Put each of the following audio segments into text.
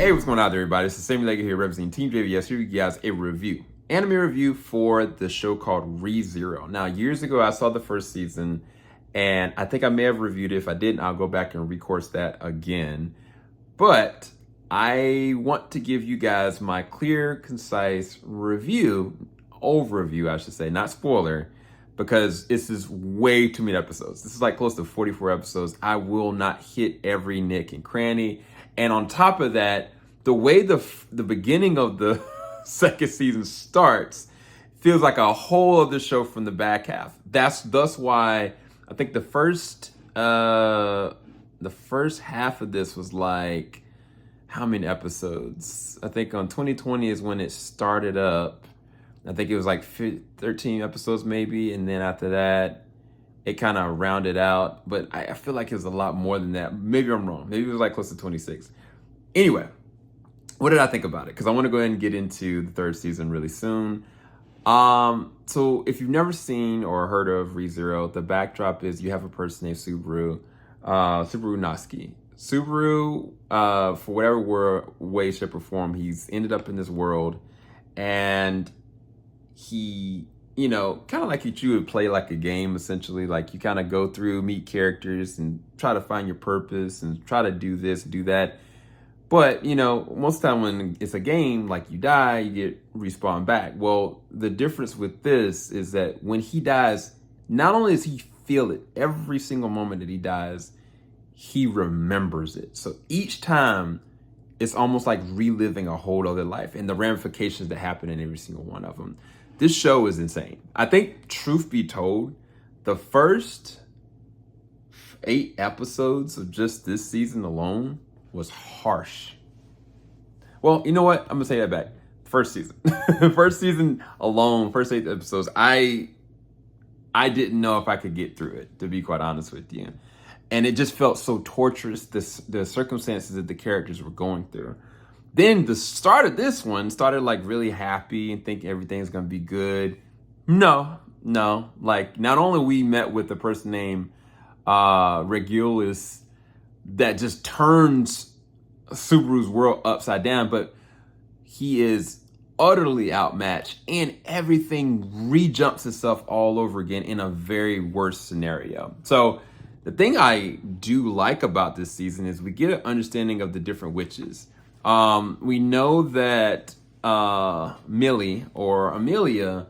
Hey, what's going on, everybody? It's the same Lego here representing Team JVS. Here you guys a anime review for the show called ReZero. Now, years ago, I saw the first season, and I think I may have reviewed it. If I didn't, I'll go back and recourse that again. But I want to give you guys my clear, concise overview, I should say, not spoiler, because this is way too many episodes. This is like close to 44 episodes. I will not hit every nick and cranny. And on top of that, the way the beginning of the second season starts feels like a whole other show from the back half. Thus why I think the first half of this was like, how many episodes? I think on 2020 is when it started up. I think it was like 13 episodes maybe, and then after that, it kind of rounded out. But I feel like it was a lot more than that. Maybe I'm wrong. Maybe it was like close to 26. Anyway, what did I think about it? Because I want to go ahead and get into the third season really soon. So if you've never seen or heard of ReZero, the backdrop is you have a person named Subaru Natsuki. Subaru, for whatever way, shape, or form, he's ended up in this world, and he, kind of like you would play like a game, essentially. Like you kind of go through, meet characters, and try to find your purpose, and try to do this, do that. But, most of the time when it's a game, like you die, you get respawned back. Well, the difference with this is that when he dies, not only does he feel it every single moment that he dies, he remembers it. So each time, it's almost like reliving a whole other life and the ramifications that happen in every single one of them. This show is insane. I think, truth be told, the first 8 episodes of just this season alone was harsh. Well, you know what? I'm gonna say that back. First season. First season alone, first 8 episodes, I didn't know if I could get through it, to be quite honest with you. And it just felt so torturous, the circumstances that the characters were going through. Then the start of this one started like really happy and think everything's gonna be good. No. Like, not only we met with a person named Regulus that just turns Subaru's world upside down, but he is utterly outmatched, and everything re-jumps itself all over again in a very worst scenario. So the thing I do like about this season is we get an understanding of the different witches. We know that Millie or Emilia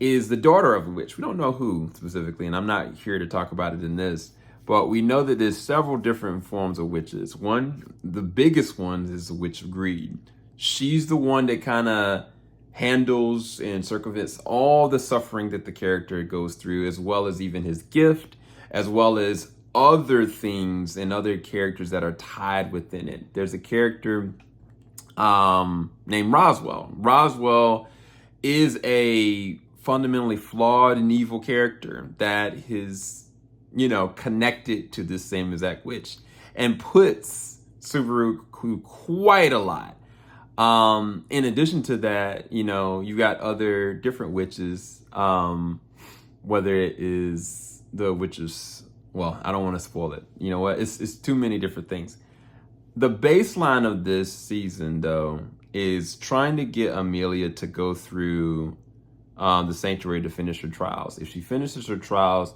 is the daughter of a witch. We don't know who specifically, and I'm not here to talk about it in this, but we know that there's several different forms of witches. One, the biggest one, is the witch of greed. She's the one that kind of handles and circumvents all the suffering that the character goes through, as well as even his gift, as well as other things and other characters that are tied within it. There's a character named Roswell. Roswell is a fundamentally flawed and evil character that is, connected to this same exact witch, and puts Subaru through quite a lot. In addition to that, you got other different witches, whether it is the witches, well, I don't want to spoil it. You know what? It's too many different things. The baseline of this season, though, is trying to get Emilia to go through the sanctuary to finish her trials. If she finishes her trials,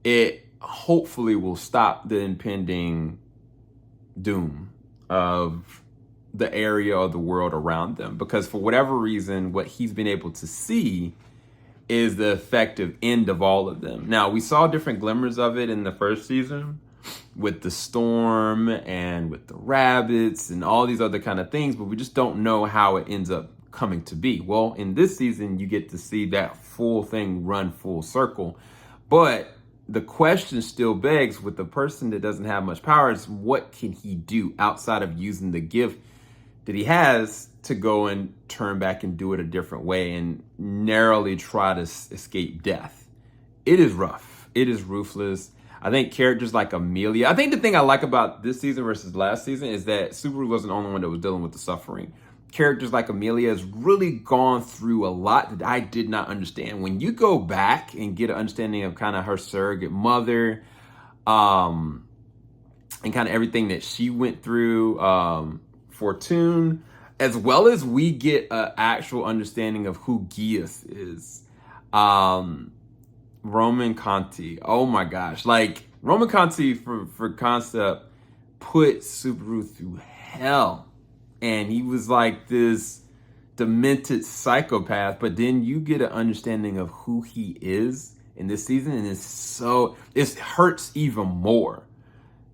it hopefully will stop the impending doom of the area of the world around them. Because for whatever reason, what he's been able to see is the effective end of all of them. Now, we saw different glimmers of it in the first season with the storm and with the rabbits and all these other kind of things, but we just don't know how it ends up coming to be. Well, in this season, you get to see that full thing run full circle. But the question still begs, with the person that doesn't have much power, is what can he do outside of using the gift that he has to go and turn back and do it a different way and narrowly try to escape death? It is rough. It is ruthless. I think characters like Emilia, I think the thing I like about this season versus last season is that Subaru wasn't the only one that was dealing with the suffering. Characters like Emilia has really gone through a lot that I did not understand. When you go back and get an understanding of kind of her surrogate mother, and kind of everything that she went through, Fortune, as well as we get an actual understanding of who Gius is. Roman Conti, oh my gosh, like Roman Conti for concept put Subaru through hell, and he was like this demented psychopath, but then you get an understanding of who he is in this season, and it hurts even more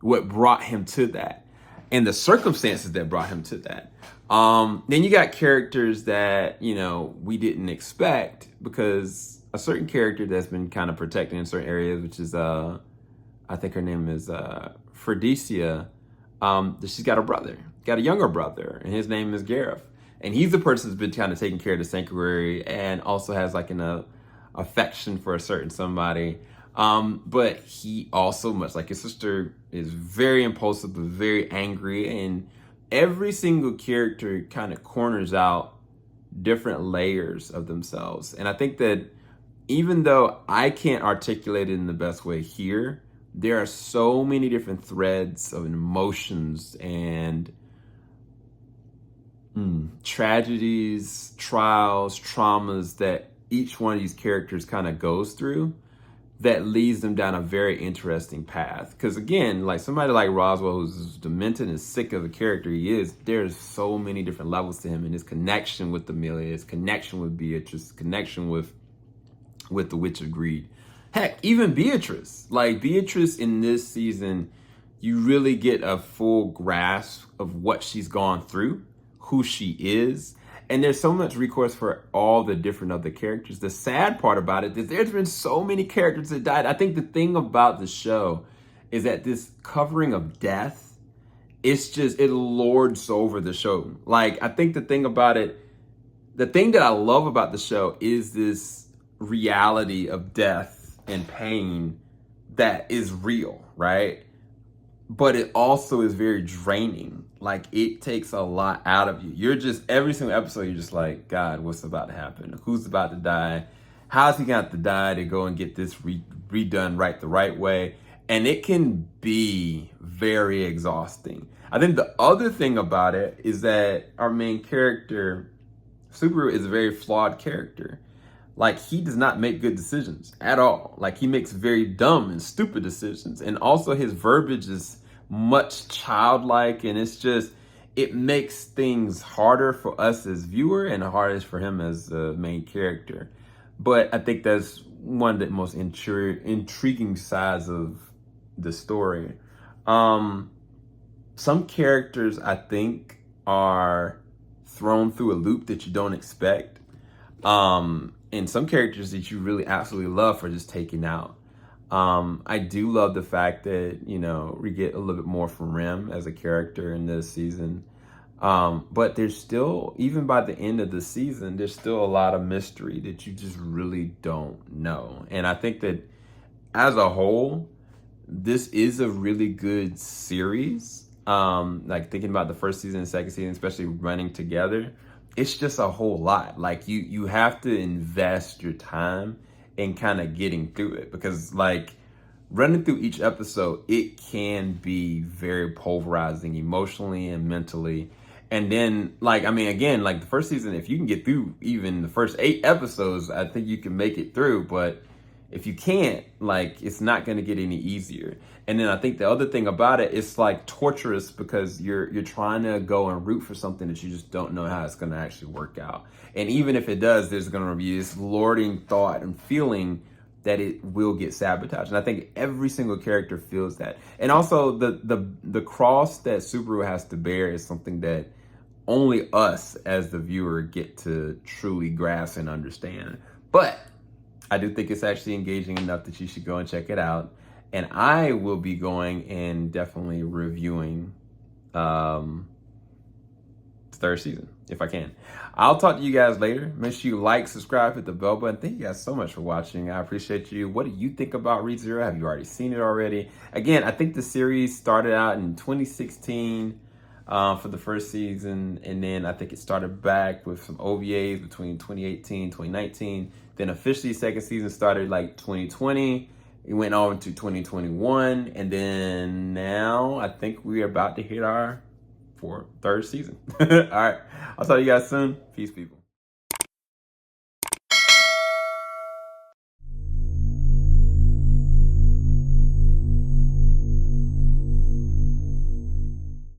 what brought him to that and the circumstances that brought him to that. Then you got characters that, you know, we didn't expect, because a certain character that's been kind of protected in certain areas, which is I think her name is Fredecia. She's got a younger brother, and his name is Gareth. And he's the person that's been kind of taking care of the sanctuary and also has like an affection for a certain somebody. But he also, much like his sister, is very impulsive, but very angry. And every single character kind of corners out different layers of themselves. And I think that even though I can't articulate it in the best way here, there are so many different threads of emotions and tragedies, trials, traumas that each one of these characters kind of goes through that leads them down a very interesting path. Because again, like somebody like Roswell, who's demented and sick of the character he is, there's so many different levels to him, and his connection with Emilia, his connection with Beatrice, his connection with the Witch of Greed. Heck, even Beatrice. Like Beatrice in this season, you really get a full grasp of what she's gone through, who she is, and there's so much recourse for all the different other characters. The sad part about it is there's been so many characters that died. I think the thing about the show is that this covering of death, it lords over the show. Like, I think the thing that I love about the show is this reality of death and pain that is real, right? But it also is very draining. Like, it takes a lot out of you. You're just, every single episode, you're just like, God, what's about to happen? Who's about to die? How's he got to die to go and get this redone right the right way? And it can be very exhausting. I think the other thing about it is that our main character, Subaru, is a very flawed character. Like, he does not make good decisions at all. Like, he makes very dumb and stupid decisions. And also his verbiage is much childlike, and it makes things harder for us as viewer and harder for him as the main character. But I think that's one of the most intriguing sides of the story. Some characters, I think, are thrown through a loop that you don't expect. And some characters that you really absolutely love for just taking out. I do love the fact that, you know, we get a little bit more from Rem as a character in this season. But there's still, even by the end of the season, there's still a lot of mystery that you just really don't know. And I think that as a whole, this is a really good series. Like thinking about the first season and second season, especially running together, it's just a whole lot. Like you have to invest your time in kind of getting through it, because like running through each episode, it can be very pulverizing emotionally and mentally. And then, like, I mean, again, like the first season, if you can get through even the first 8 episodes, I think you can make it through. But if you can't, like, it's not going to get any easier. And then I think the other thing about it, it's like torturous, because you're trying to go and root for something that you just don't know how it's going to actually work out. And even if it does, there's going to be this lording thought and feeling that it will get sabotaged. And I think every single character feels that. And also the cross that Subaru has to bear is something that only us as the viewer get to truly grasp and understand. But I do think it's actually engaging enough that you should go and check it out. And I will be going and definitely reviewing the 3rd season, if I can. I'll talk to you guys later. Make sure you like, subscribe, hit the bell button. Thank you guys so much for watching. I appreciate you. What do you think about rezero? Have you already seen it already? Again, I think the series started out in 2016 for the first season. And then I think it started back with some OVAs between 2018, 2019. Then officially second season started like 2020. It went on to 2021. And then now I think we're about to hit our for third season. All right. I'll talk to you guys soon. Peace, people.